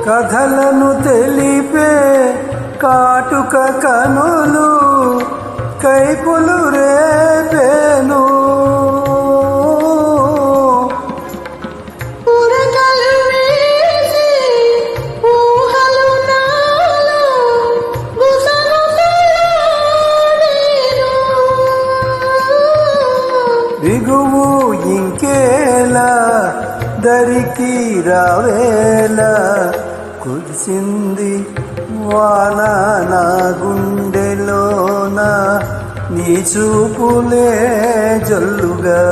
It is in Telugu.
కథలను తెలిపే కాటుక కనులు కైపులు రేపేను. దిగువు ఇంకేలా దరికి రావేలా కురిసింది వాన నా గుండెలోన నీ చూపులే జల్లుగా.